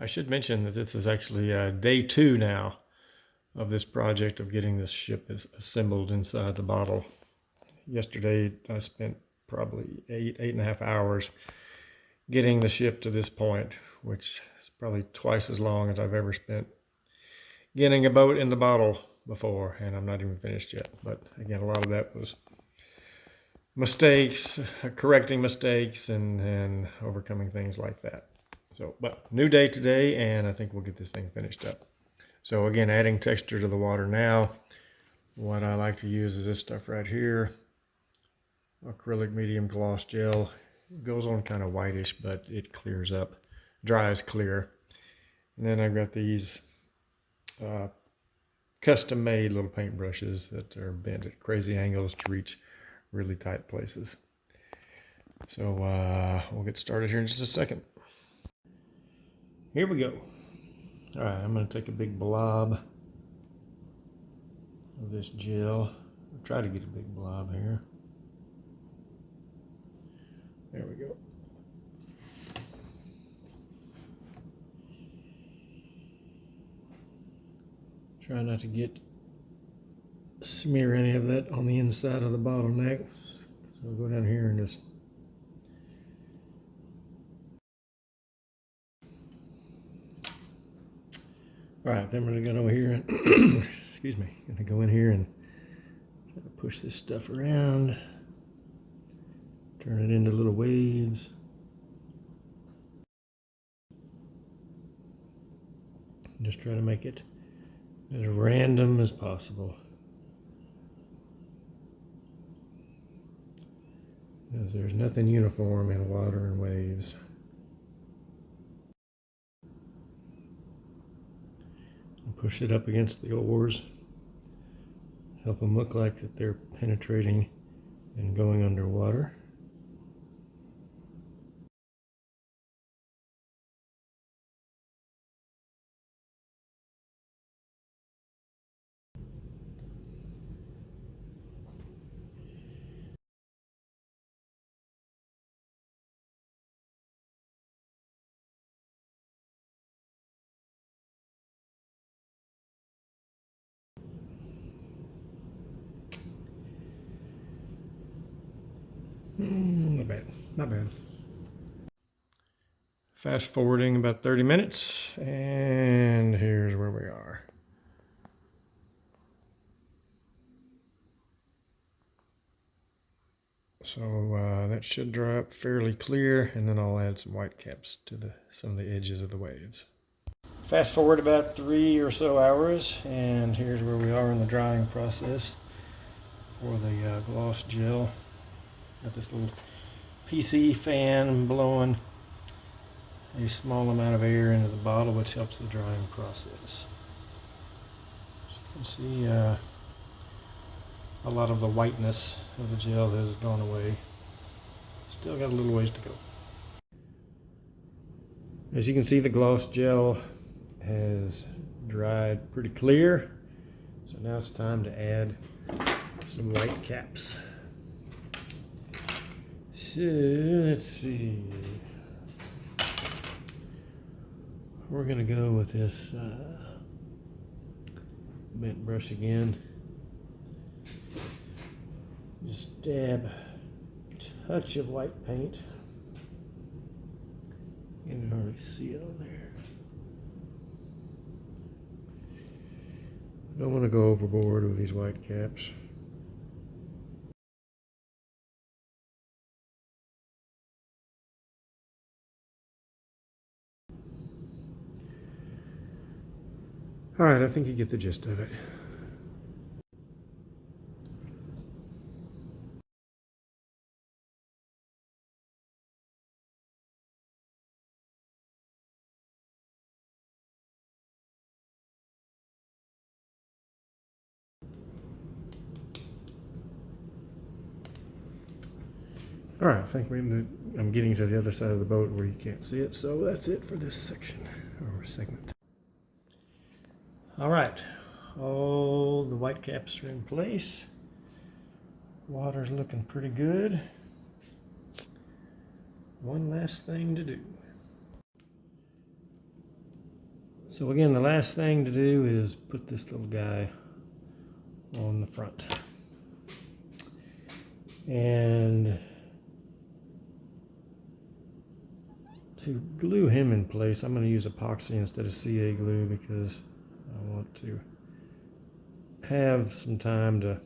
I should mention that this is actually day 2 now of this project of getting this ship assembled inside the bottle. Yesterday, I spent probably 8.5 hours getting the ship to this point, which is probably twice as long as I've ever spent getting a boat in the bottle before, and I'm not even finished yet. But again, a lot of that was mistakes, correcting mistakes, and overcoming things like that. So, but new day today, and I think we'll get this thing finished up. So again, adding texture to the water now. What I like to use is this stuff right here, acrylic medium gloss gel. It goes on kind of whitish, but it clears up, dries clear. And then I've got these custom made little paint brushes that are bent at crazy angles to reach really tight places. So we'll get started here in just a second. Here we go. All right, I'm going to take a big blob of this gel. I'll try to get a big blob here. There we go. Try not to smear any of that on the inside of the bottleneck. So I'll go down here and just all right, then we're gonna go over here and excuse me, gonna go in here and try to push this stuff around, turn it into little waves. Just try to make it as random as possible. Because there's nothing uniform in water and waves. And push it up against the oars. Help them look like that they're penetrating and going underwater. Not bad, not bad. Fast forwarding about 30 minutes, and here's where we are. So that should dry up fairly clear, and then I'll add some white caps to some of the edges of the waves. Fast forward about 3 or so hours, and here's where we are in the drying process for the gloss gel. Got this little PC fan blowing a small amount of air into the bottle, which helps the drying process. As you can see, a lot of the whiteness of the gel has gone away. Still got a little ways to go. As you can see, the gloss gel has dried pretty clear. So now it's time to add some white caps. So let's see. We're gonna go with this bent brush again. Just dab a touch of white paint. You can hardly see it on there. Don't want to go overboard with these white caps. All right, I think you get the gist of it. All right, I think I'm getting to the other side of the boat where you can't see it, so that's it for this section or segment. All right, all the white caps are in place. Water's looking pretty good. One last thing to do. So again, the last thing to do is put this little guy on the front. And to glue him in place, I'm going to use epoxy instead of CA glue because I want to have some time to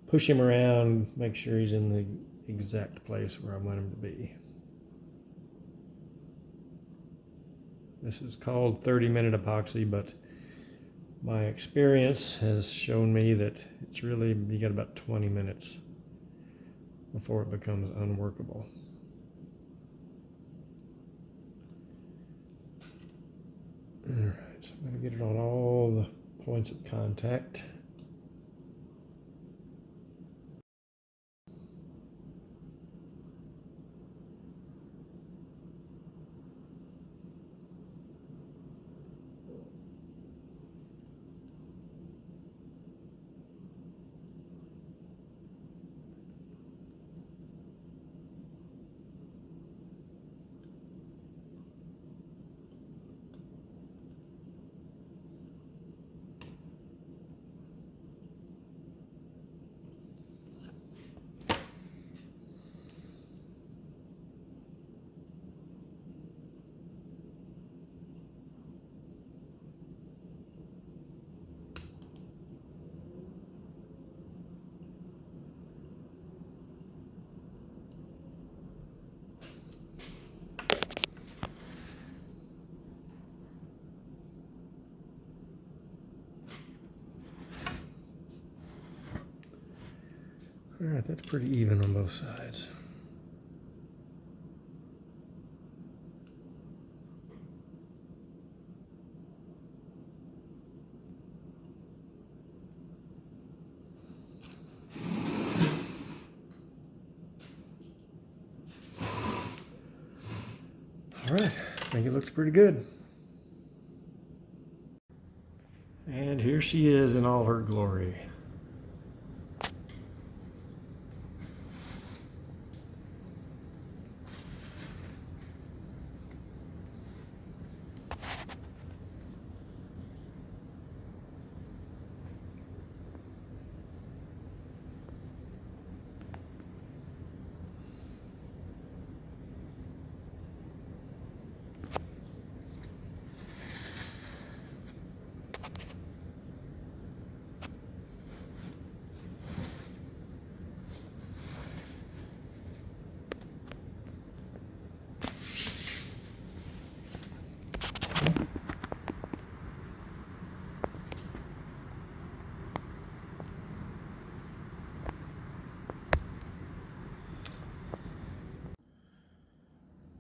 push him around, make sure he's in the exact place where I want him to be. This is called 30-minute epoxy, but my experience has shown me that it's really, you got about 20 minutes before it becomes unworkable. All right, so I'm going to get it on all the points of contact. All right, that's pretty even on both sides. All right, I think it looks pretty good. And here she is in all her glory.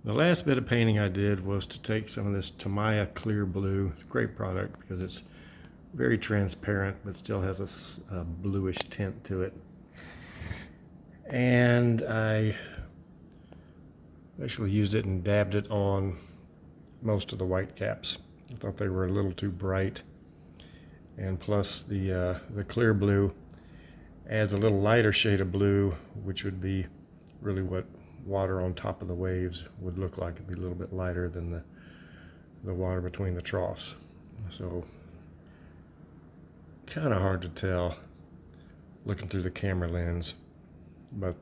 The last bit of painting I did was to take some of this Tamiya clear blue. It's a great product because it's very transparent but still has a bluish tint to it. And I actually used it and dabbed it on most of the white caps. I thought they were a little too bright. And plus the clear blue adds a little lighter shade of blue, which would be really what water on top of the waves would look like. It'd be a little bit lighter than the water between the troughs. So kind of hard to tell looking through the camera lens, but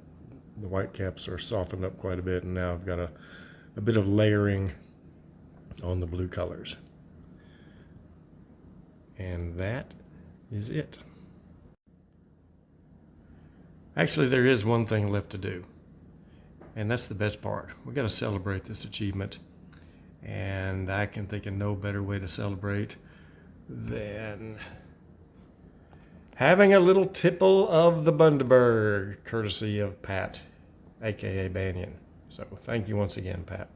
the white caps are softened up quite a bit, and now I've got a bit of layering on the blue colors. And that is it. Actually, there is one thing left to do. And that's the best part. We've got to celebrate this achievement. And I can think of no better way to celebrate than having a little tipple of the Bundaberg, courtesy of Pat, aka Banyan. So thank you once again, Pat.